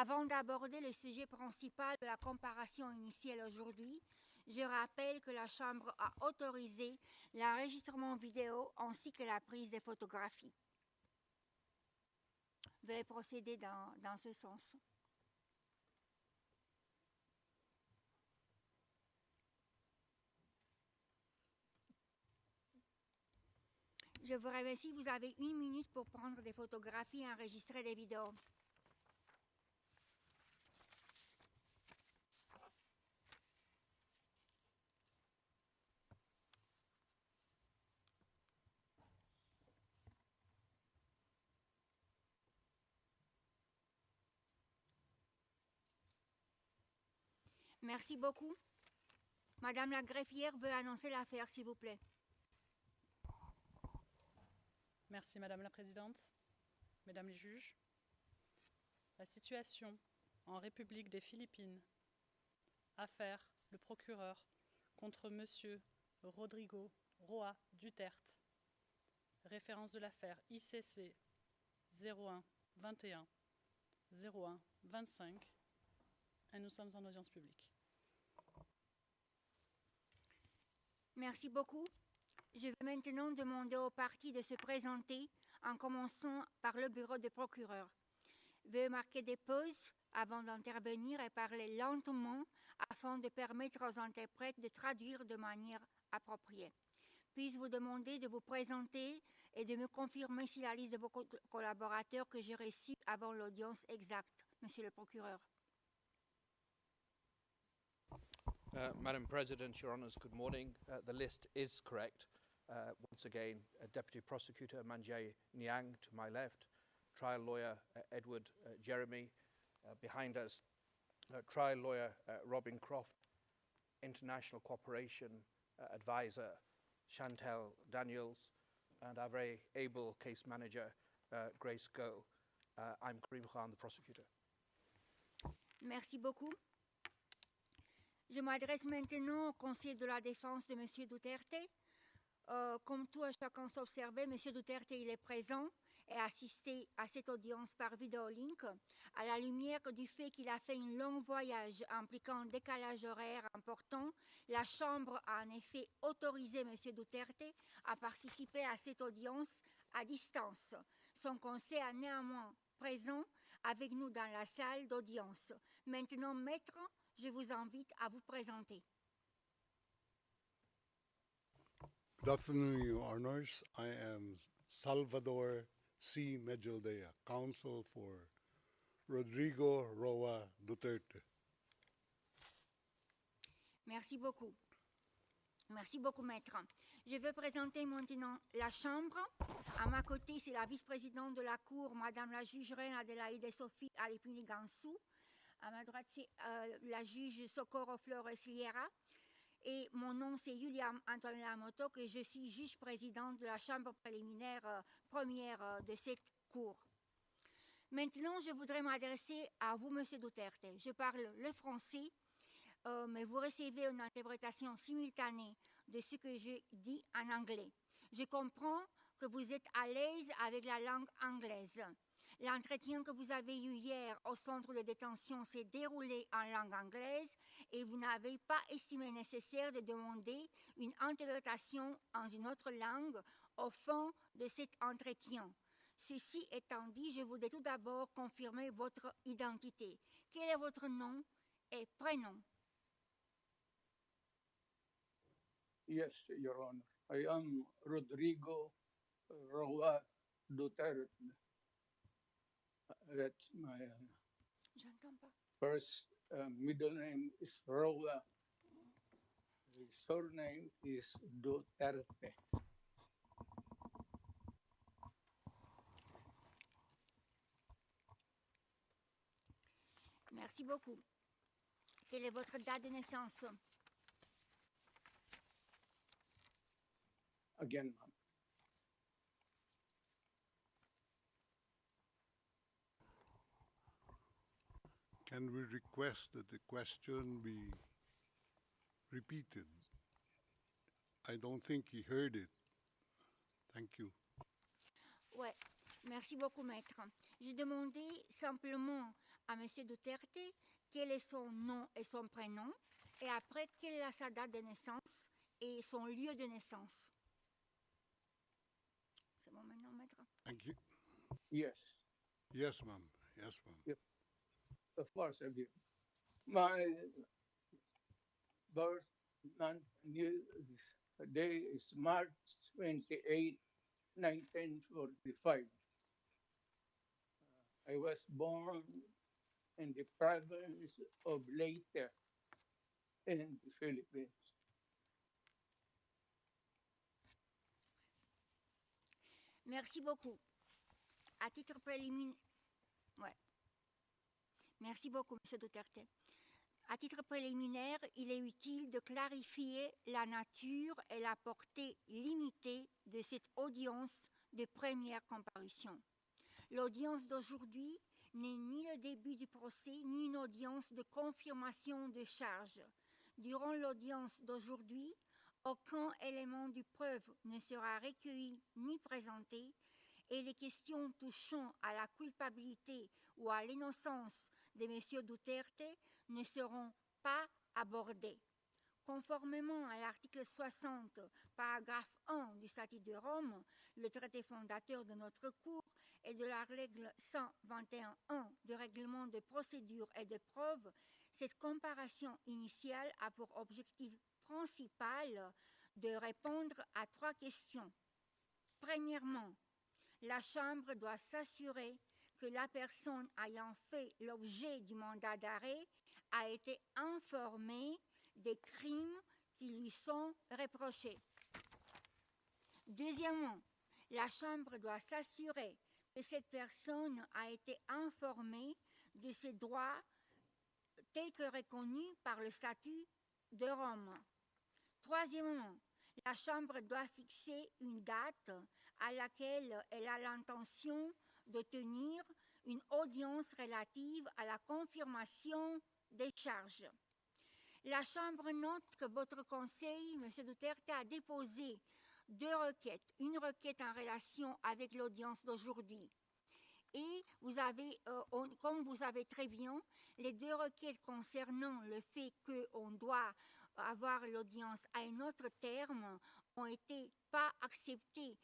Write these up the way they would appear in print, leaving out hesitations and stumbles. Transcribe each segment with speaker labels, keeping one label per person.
Speaker 1: Avant d'aborder le sujet principal de la comparution initiale aujourd'hui, je rappelle que la Chambre a autorisé l'enregistrement vidéo ainsi que la prise de photographies. Veuillez procéder dans ce sens. Je vous remercie, vous avez 1 minute pour prendre des photographies et enregistrer des vidéos. Merci beaucoup. Madame la greffière veut annoncer l'affaire, s'il vous plaît.
Speaker 2: Merci Madame la Présidente, Mesdames les juges. La situation en République des Philippines. Affaire le procureur contre Monsieur Rodrigo Roa Duterte. Référence de l'affaire ICC 01 21 01 25. Et nous sommes en audience publique.
Speaker 1: Merci beaucoup. Je vais maintenant demander aux parties de se présenter en commençant par le bureau du procureur. Veuillez marquer des pauses avant d'intervenir et parler lentement afin de permettre aux interprètes de traduire de manière appropriée. Puis-je vous demander de vous présenter et de me confirmer si la liste de vos collaborateurs que j'ai reçue avant l'audience exacte, Monsieur le procureur.
Speaker 3: Madam President, Your Honours, good morning. The list is correct. Once again, Deputy Prosecutor Manjay Niang to my left, Trial Lawyer Edward Jeremy behind us, Trial Lawyer Robin Croft, International Cooperation Advisor Chantel Daniels, and our very able case manager Grace Go. I'm Karim Khan, the prosecutor.
Speaker 1: Merci beaucoup. Je m'adresse maintenant au conseil de la défense de M. Duterte. Comme tout à chacun s'observer, M. Duterte il est présent et assisté à cette audience par vidéolink à la lumière du fait qu'il a fait un long voyage impliquant un décalage horaire important. La Chambre a en effet autorisé M. Duterte à participer à cette audience à distance. Son conseil est néanmoins présent avec nous dans la salle d'audience. Maintenant, maître, je vous invite à vous présenter.
Speaker 4: Good afternoon, Your Honors. I am Salvador C. Medjaldea, counsel for Rodrigo Roa Duterte.
Speaker 1: Merci beaucoup. Merci beaucoup, maître. Je vais présenter maintenant la Chambre. À ma côté, c'est la vice-présidente de la Cour, Madame la juge Reine Adelaide Sophie Alipini Gansou. À ma droite, c'est la juge Socorro Flores Liera. Et mon nom, c'est Julia Antonella Moto, et je suis juge-présidente de la Chambre préliminaire première de cette Cour. Maintenant, je voudrais m'adresser à vous, Monsieur Duterte. Je parle le français, mais vous recevez une interprétation simultanée de ce que je dis en anglais. Je comprends que vous êtes à l'aise avec la langue anglaise. L'entretien que vous avez eu hier au centre de détention s'est déroulé en langue anglaise et vous n'avez pas estimé nécessaire de demander une interprétation en une autre langue au fond de cet entretien. Ceci étant dit, je voudrais tout d'abord confirmer votre identité. Quel est votre nom et prénom?
Speaker 5: Yes, Your Honor. I am Rodrigo Roa Duterte. That's my
Speaker 1: J'entends pas.
Speaker 5: first middle name is Roa. The surname is Duterte.
Speaker 1: Merci beaucoup. Quelle est votre date de naissance?
Speaker 5: Again, ma'am.
Speaker 4: Can we request that the question be repeated? I don't think he heard it. Thank you.
Speaker 1: Ouais, merci beaucoup, maître. J'ai demandé simplement à M. Duterte quel est son nom et son prénom, et après quelle est sa date de naissance et son lieu de naissance. C'est bon maintenant, maître?
Speaker 4: Thank you.
Speaker 5: Yes,
Speaker 4: Yes, ma'am. Yes, ma'am.
Speaker 5: of course I do. My birth month day is March 28, 1945. I was born in the province of Leyte in the Philippines.
Speaker 1: Merci beaucoup. À titre préliminaire, ouais. Merci beaucoup, M. Duterte. À titre préliminaire, il est utile de clarifier la nature et la portée limitée de cette audience de première comparution. L'audience d'aujourd'hui n'est ni le début du procès, ni une audience de confirmation de charge. Durant l'audience d'aujourd'hui, aucun élément de preuve ne sera recueilli ni présenté, et les questions touchant à la culpabilité ou à l'innocence de M. Duterte ne seront pas abordées. Conformément à l'article 60, paragraphe 1 du Statut de Rome, le traité fondateur de notre Cour, et de la règle 121.1 du règlement de procédure et de preuve, cette comparation initiale a pour objectif principal de répondre à 3 questions. Premièrement, la Chambre doit s'assurer que la personne ayant fait l'objet du mandat d'arrêt a été informée des crimes qui lui sont reprochés. Deuxièmement, la Chambre doit s'assurer que cette personne a été informée de ses droits tels que reconnus par le statut de Rome. Troisièmement, la Chambre doit fixer une date à laquelle elle a l'intention de tenir une audience relative à la confirmation des charges. La Chambre note que votre Conseil, M. Duterte, a déposé 2 requêtes. Une requête en relation avec l'audience d'aujourd'hui. Et vous avez, comme vous savez très bien, les 2 requêtes concernant le fait qu'on doit avoir l'audience à un autre terme ont été pas acceptées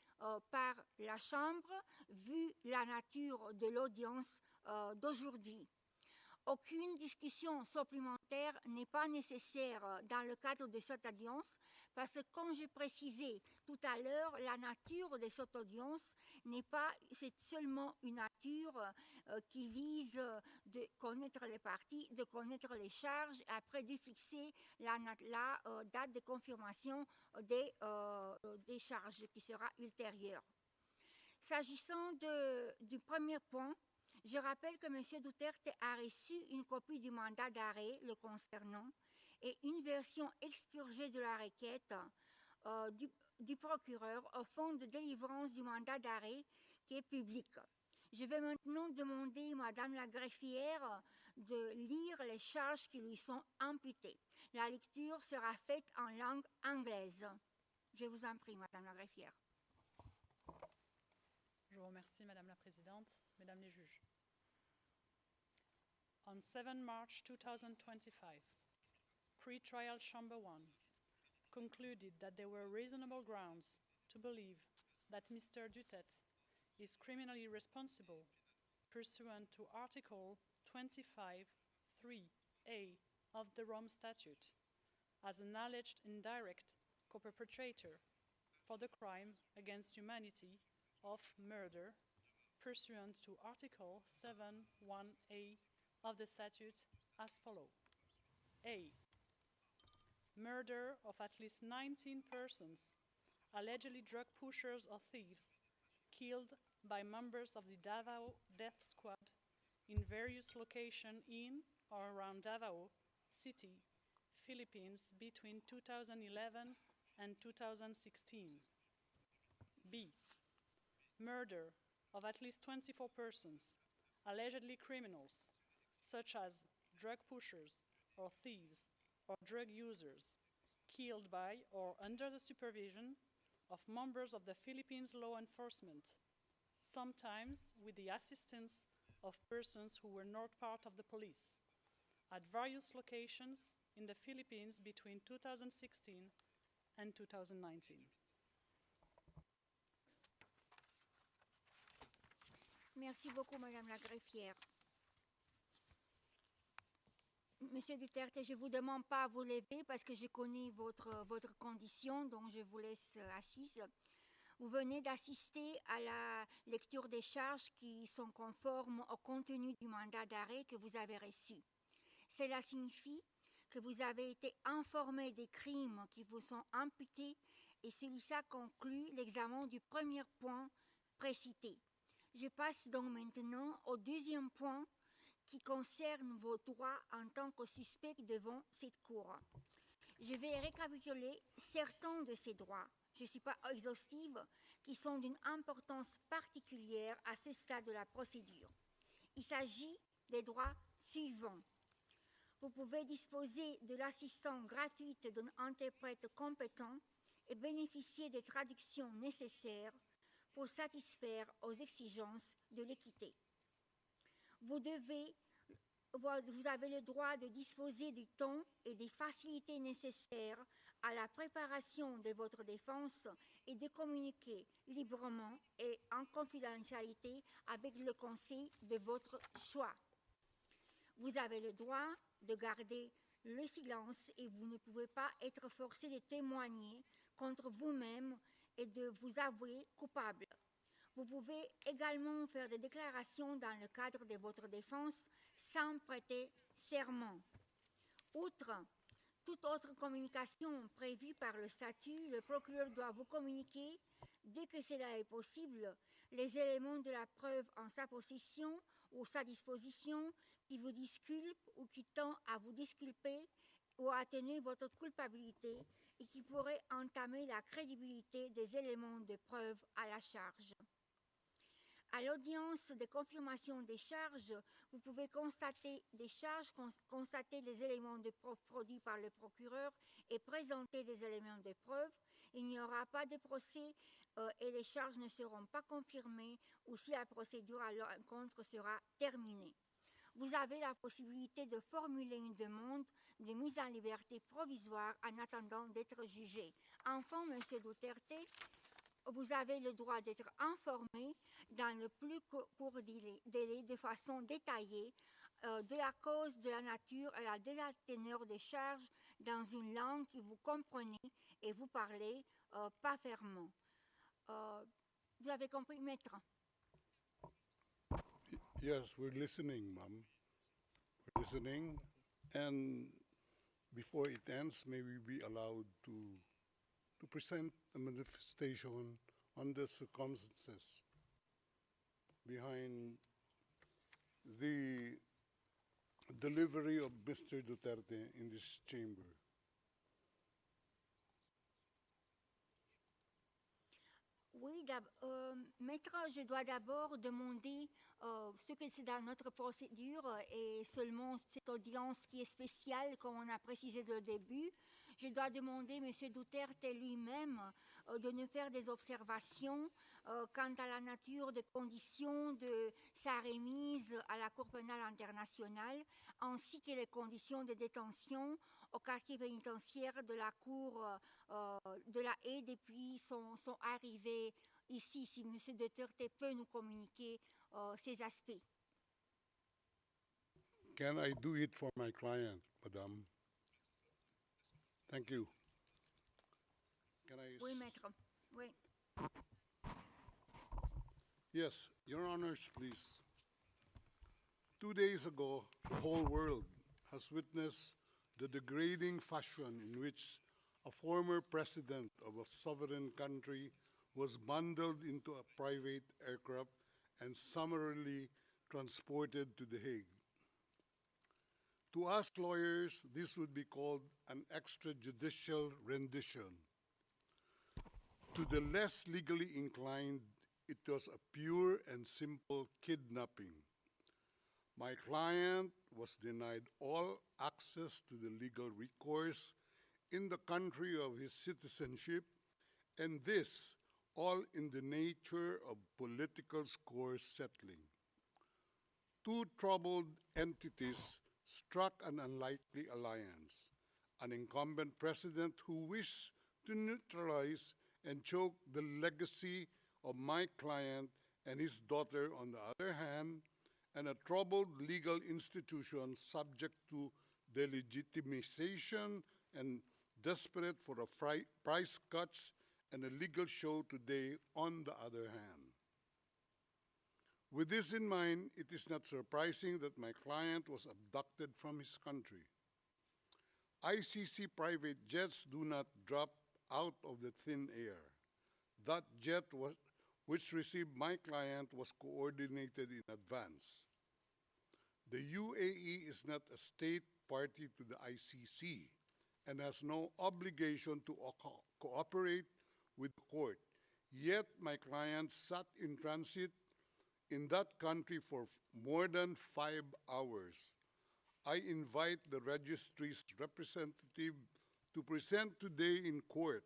Speaker 1: par la Chambre vu la nature de l'audience d'aujourd'hui. Aucune discussion supplémentaire n'est pas nécessaire dans le cadre de cette audience parce que, comme j'ai précisé tout à l'heure, la nature de cette audience n'est pas, c'est seulement une nature qui vise de connaître les parties, de connaître les charges, et après de fixer la date de confirmation des charges qui sera ultérieure. S'agissant du premier point, je rappelle que M. Duterte a reçu une copie du mandat d'arrêt le concernant et une version expurgée de la requête du procureur au fond de délivrance du mandat d'arrêt qui est public. Je vais maintenant demander à Madame la greffière de lire les charges qui lui sont imputées. La lecture sera faite en langue anglaise. Je vous en prie, Madame la greffière.
Speaker 2: Je vous remercie, Madame la Présidente, Mesdames les juges. On 7 March 2025, Pre-Trial Chamber 1 concluded that there were reasonable grounds to believe that Mr. Duterte is criminally responsible pursuant to Article 25(3)(a) of the Rome Statute as an alleged indirect co-perpetrator for the crime against humanity of murder pursuant to Article 7(1)(a) of the statute as follows. A. Murder of at least 19 persons, allegedly drug pushers or thieves, killed by members of the Davao Death Squad in various locations in or around Davao City, Philippines between 2011 and 2016. B. Murder of at least 24 persons, allegedly criminals, such as drug pushers or thieves or drug users, killed by or under the supervision of members of the Philippines law enforcement, sometimes with the assistance of persons who were not part of the police at various locations in the Philippines between 2016 and 2019.
Speaker 1: Merci beaucoup, Madame la greffière. Monsieur Duterte, je ne vous demande pas à vous lever parce que je connais votre condition, donc je vous laisse assise. Vous venez d'assister à la lecture des charges qui sont conformes au contenu du mandat d'arrêt que vous avez reçu. Cela signifie que vous avez été informé des crimes qui vous sont imputés et celui-ci conclut l'examen du premier point précité. Je passe donc maintenant au deuxième point qui concerne vos droits en tant que suspect devant cette cour. Je vais récapituler certains de ces droits, je ne suis pas exhaustive, qui sont d'une importance particulière à ce stade de la procédure. Il s'agit des droits suivants. Vous pouvez disposer de l'assistance gratuite d'un interprète compétent et bénéficier des traductions nécessaires pour satisfaire aux exigences de l'équité. Vous avez le droit de disposer du temps et des facilités nécessaires à la préparation de votre défense et de communiquer librement et en confidentialité avec le conseil de votre choix. Vous avez le droit de garder le silence et vous ne pouvez pas être forcé de témoigner contre vous-même et de vous avouer coupable. Vous pouvez également faire des déclarations dans le cadre de votre défense sans prêter serment. Outre toute autre communication prévue par le statut, le procureur doit vous communiquer, dès que cela est possible, les éléments de la preuve en sa possession ou sa disposition qui vous disculpent ou qui tend à vous disculper ou à atténuer votre culpabilité et qui pourrait entamer la crédibilité des éléments de preuve à la charge. À l'audience de confirmation des charges, vous pouvez constater des charges, constater les éléments de preuve produits par le procureur et présenter des éléments de preuve. Il n'y aura pas de procès et les charges ne seront pas confirmées ou si la procédure à l'encontre sera terminée. Vous avez la possibilité de formuler une demande de mise en liberté provisoire en attendant d'être jugé. Enfin, M. Duterte, vous avez le droit d'être informé dans le plus court délai de façon détaillée de la cause, de la nature et de la teneur des charges dans une langue que vous comprenez et vous parlez pas fermement. Vous avez compris, maître?
Speaker 4: Yes, we're listening, ma'am. We're listening. And before it ends, may we be allowed to present a manifestation on the circumstances behind the delivery of Mr. Duterte in this chamber.
Speaker 1: Oui, maître, je dois d'abord demander ce que c'est dans notre procédure et seulement cette audience qui est spéciale, comme on a précisé dès le début. Je dois demander à M. Duterte lui-même de nous faire des observations quant à la nature des conditions de sa remise à la Cour pénale internationale, ainsi que les conditions de détention au quartier pénitentiaire de la Cour de la Haye depuis son arrivée ici, si M. Duterte peut nous communiquer ces aspects.
Speaker 4: Can I do it for my client, madame? Thank you. Can I
Speaker 1: Oui, maître. Oui.
Speaker 4: Yes, Your Honors, please. 2 days ago, the whole world has witnessed the degrading fashion in which a former president of a sovereign country was bundled into a private aircraft and summarily transported to The Hague. To us lawyers, this would be called an extrajudicial rendition. To the less legally inclined, it was a pure and simple kidnapping. My client was denied all access to the legal recourse in the country of his citizenship, and this all in the nature of political score settling. two troubled entities struck an unlikely alliance. An incumbent president who wished to neutralize and choke the legacy of my client and his daughter on the other hand, and a troubled legal institution subject to delegitimization and desperate for a price cuts and a legal show today on the other hand. With this in mind, it is not surprising that my client was abducted from his country. ICC private jets do not drop out of the thin air. That jet which received my client was coordinated in advance. The UAE is not a state party to the ICC and has no obligation to cooperate with the court. Yet my client sat in transit in that country for more than 5 hours. I invite the registry's representative to present today in court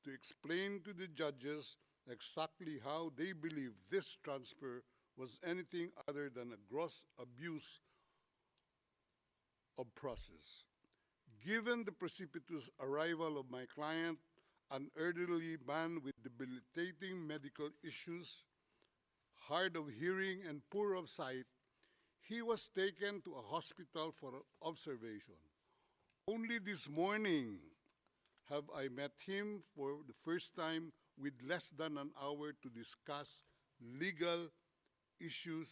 Speaker 4: to explain to the judges exactly how they believe this transfer was anything other than a gross abuse of process. Given the precipitous arrival of my client, an elderly man with debilitating medical issues, hard of hearing and poor of sight, he was taken to a hospital for observation. Only this morning have I met him for the first time with less than an hour to discuss legal issues.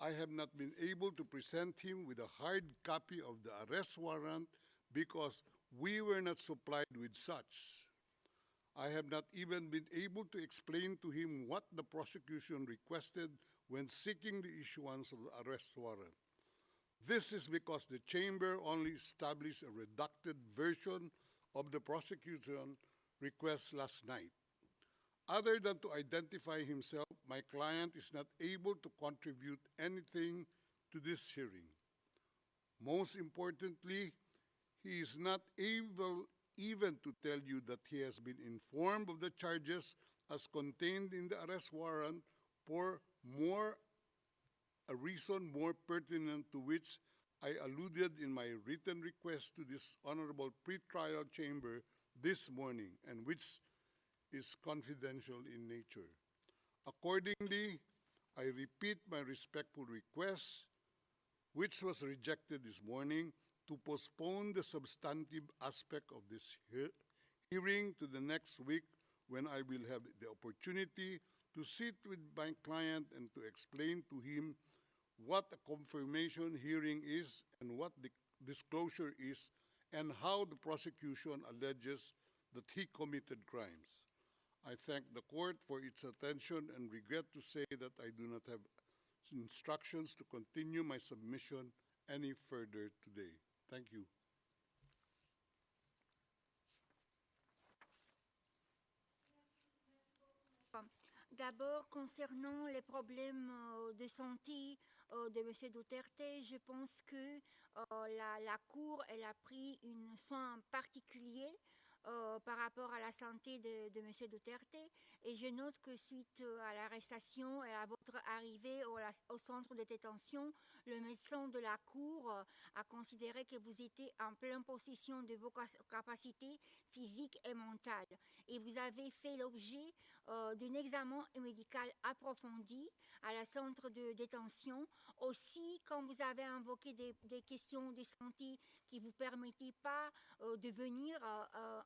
Speaker 4: I have not been able to present him with a hard copy of the arrest warrant because we were not supplied with such. I have not even been able to explain to him what the prosecution requested when seeking the issuance of the arrest warrant. This is because the chamber only established a redacted version of the prosecution request last night. Other than to identify himself, my client is not able to contribute anything to this hearing. Most importantly, he is not able even to tell you that he has been informed of the charges as contained in the arrest warrant for a reason more pertinent to which I alluded in my written request to this honorable pretrial chamber this morning, and which is confidential in nature. Accordingly, I repeat my respectful request, which was rejected this morning, to postpone the substantive aspect of this hearing to the next week, when I will have the opportunity to sit with my client and to explain to him what a confirmation hearing is and what the disclosure is and how the prosecution alleges that he committed crimes. I thank the court for its attention and regret to say that I do not have instructions to continue my submission any further today. Thank you.
Speaker 1: D'abord, concernant les problèmes de santé de M. Duterte, je pense que la Cour elle a pris un soin particulier par rapport à la santé de M. Duterte, et je note que suite à l'arrestation et à votre arrivée au centre de détention, le médecin de la Cour a considéré que vous étiez en pleine possession de vos capacités physiques et mentales, et vous avez fait l'objet d'un examen médical approfondi à la centre de détention. Aussi, quand vous avez invoqué des questions de santé qui ne vous permettaient pas de venir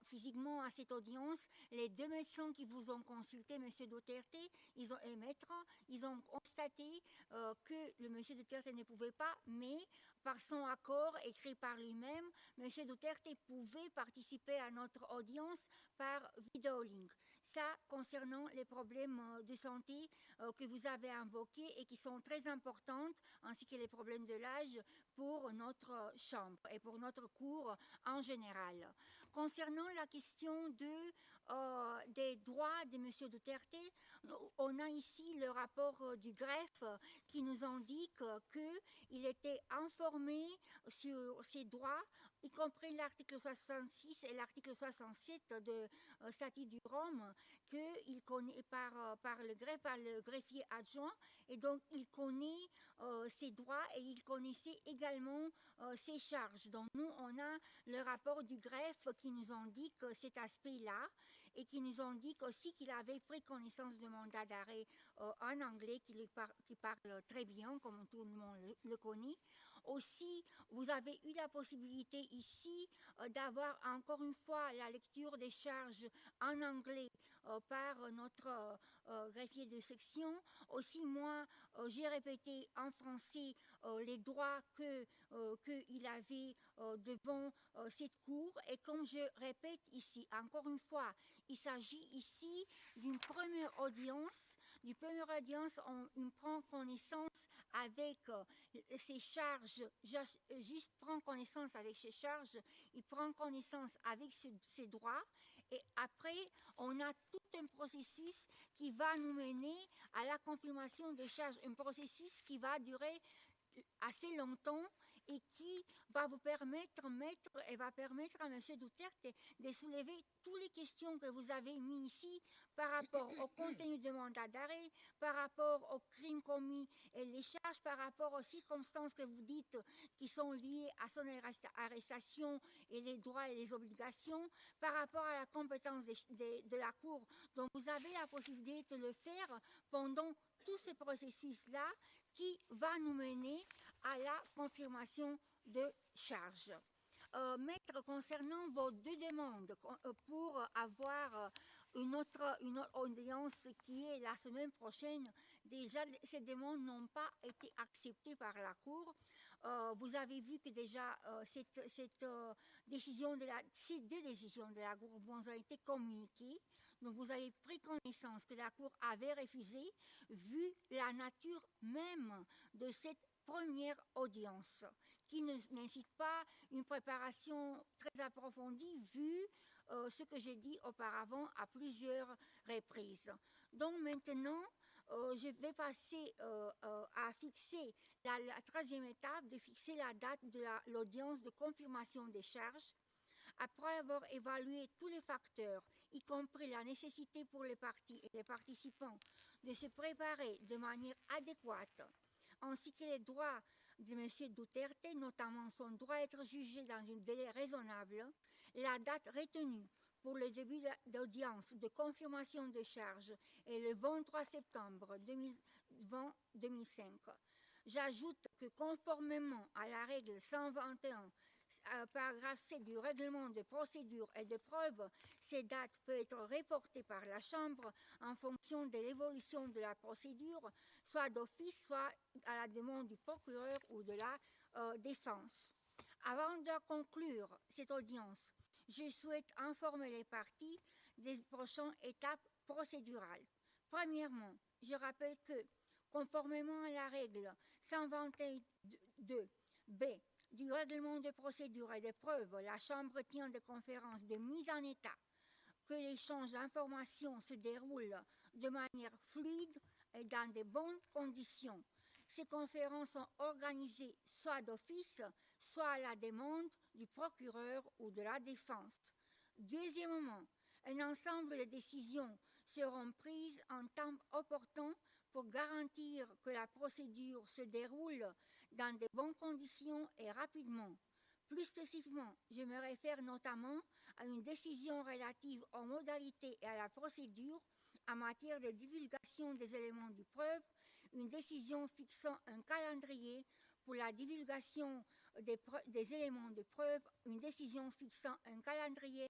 Speaker 1: physiquement à cette audience, les deux médecins qui vous ont consulté, M. Duterte et Maître, ils ont constaté que le M. Duterte ne pouvait pas, mais par son accord écrit par lui-même, M. Duterte pouvait participer à notre audience par vidéolink. Ça, concernant les problèmes de santé que vous avez invoqués et qui sont très importants, ainsi que les problèmes de l'âge pour notre chambre et pour notre cour en général. Concernant la question des droits de M. Duterte, on a ici le rapport du greffe qui nous indique qu'il était informé sur ses droits y compris l'article 66 et l'article 67 de statut du Rome, qu'il connaît par le greffier adjoint, et donc il connaît ses droits et il connaissait également ses charges. Donc nous, on a le rapport du greffe qui nous indique cet aspect-là, et qui nous indique aussi qu'il avait pris connaissance du mandat d'arrêt en anglais, qui parle très bien, comme tout le monde le connaît. Aussi, vous avez eu la possibilité ici d'avoir encore une fois la lecture des charges en anglais par notre greffier de section. Aussi, moi, j'ai répété en français les droits qu'il avait devant cette cour. Et comme je répète ici, encore une fois, il s'agit ici d'une première audience. On prend connaissance avec ses charges, juste prend connaissance avec ses charges, il prend connaissance avec ses droits, et après, on a tout un processus qui va nous mener à la confirmation des charges, un processus qui va durer assez longtemps et qui va vous permettre, va permettre à M. Duterte de soulever toutes les questions que vous avez mises ici par rapport au contenu du mandat d'arrêt, par rapport aux crimes commis et les charges, par rapport aux circonstances que vous dites qui sont liées à son arrestation et les droits et les obligations, par rapport à la compétence de la Cour. Donc vous avez la possibilité de le faire pendant tout ce processus-là qui va nous mener à la confirmation de charges. Maître, concernant vos deux demandes pour avoir une autre audience qui est la semaine prochaine, déjà ces demandes n'ont pas été acceptées par la Cour. Vous avez vu que déjà ces deux décisions de la Cour vous ont été communiquées. Donc vous avez pris connaissance que la Cour avait refusé, vu la nature même de cette première audience, qui n'incite pas une préparation très approfondie, vu ce que j'ai dit auparavant à plusieurs reprises. Donc maintenant, je vais passer à fixer la troisième étape, de fixer la date de l'audience de confirmation des charges. Après avoir évalué tous les facteurs, y compris la nécessité pour les parties et les participants de se préparer de manière adéquate, ainsi que les droits de M. Duterte, notamment son droit à être jugé dans un délai raisonnable, la date retenue pour le début d'audience de confirmation de charges est le 23 septembre 2020-2005. J'ajoute que conformément à la règle 121, paragraphe 7 du règlement de procédure et de preuve, ces dates peuvent être reportées par la Chambre en fonction de l'évolution de la procédure, soit d'office, soit à la demande du procureur ou de la défense. Avant de conclure cette audience, je souhaite informer les parties des prochaines étapes procédurales. Premièrement, je rappelle que, conformément à la règle 122b du règlement de procédure et de preuve, la Chambre tient des conférences de mise en état, que l'échange d'informations se déroule de manière fluide et dans de bonnes conditions. Ces conférences sont organisées soit d'office, soit à la demande du procureur ou de la défense. Deuxièmement, un ensemble de décisions seront prises en temps opportun pour garantir que la procédure se déroule dans de bonnes conditions et rapidement. Plus spécifiquement, je me réfère notamment à une décision relative aux modalités et à la procédure en matière de divulgation des éléments de preuve, une décision fixant un calendrier pour la divulgation des éléments de preuve, une décision fixant un calendrier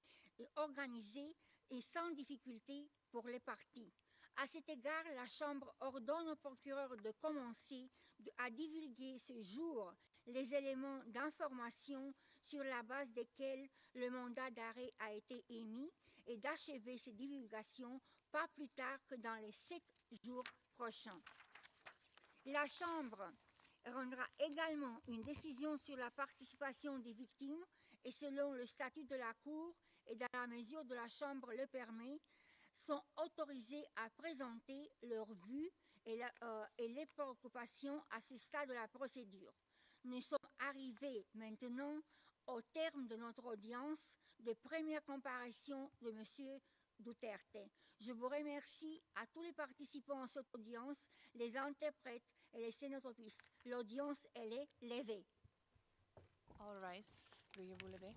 Speaker 1: organisé et sans difficulté pour les parties. À cet égard, la Chambre ordonne au procureur de commencer à divulguer ce jour les éléments d'information sur la base desquels le mandat d'arrêt a été émis et d'achever ces divulgations pas plus tard que dans les 7 jours prochains. La Chambre rendra également une décision sur la participation des victimes et selon le statut de la Cour et dans la mesure de la Chambre le permet, sont autorisés à présenter leurs vues et les préoccupations à ce stade de la procédure. Nous sommes arrivés maintenant au terme de notre audience de première comparution de M. Duterte. Je vous remercie à tous les participants à cette audience, les interprètes et les sténotropiste. L'audience, elle est levée.
Speaker 6: All rise. Veuillez vous lever.